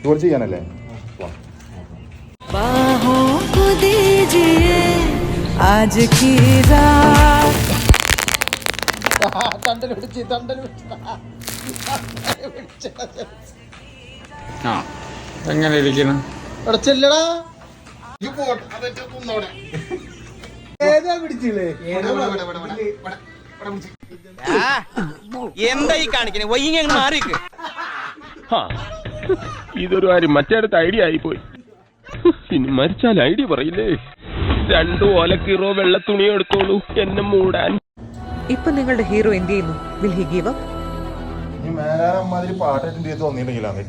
കുറച്ച് ചെയ്യാനല്ലേ आज की रात എങ്ങനെ ഇരിക്കണം? എന്തായി കാണിക്കണേ വൈകി മാറിക്ക്. ഇതൊരു കാര്യം മറ്റേടത്ത് ഐഡിയ ആയിപ്പോയി. ഇനി മരിച്ചാൽ ഐഡിയ പറയില്ലേ? 2 ഓലക്കീറോ വെള്ള തുണിയോ എടുത്തോളൂ എന്നെ മൂടാൻ. ഇപ്പൊ നിങ്ങളുടെ ഹീറോ എന്ത് ചെയ്യുന്നു? Will he give up? ഈ മേലാൻ അമ്മാതിരി പാട്ടായിട്ട് തോന്നിയിട്ടുണ്ടെങ്കിലാണ്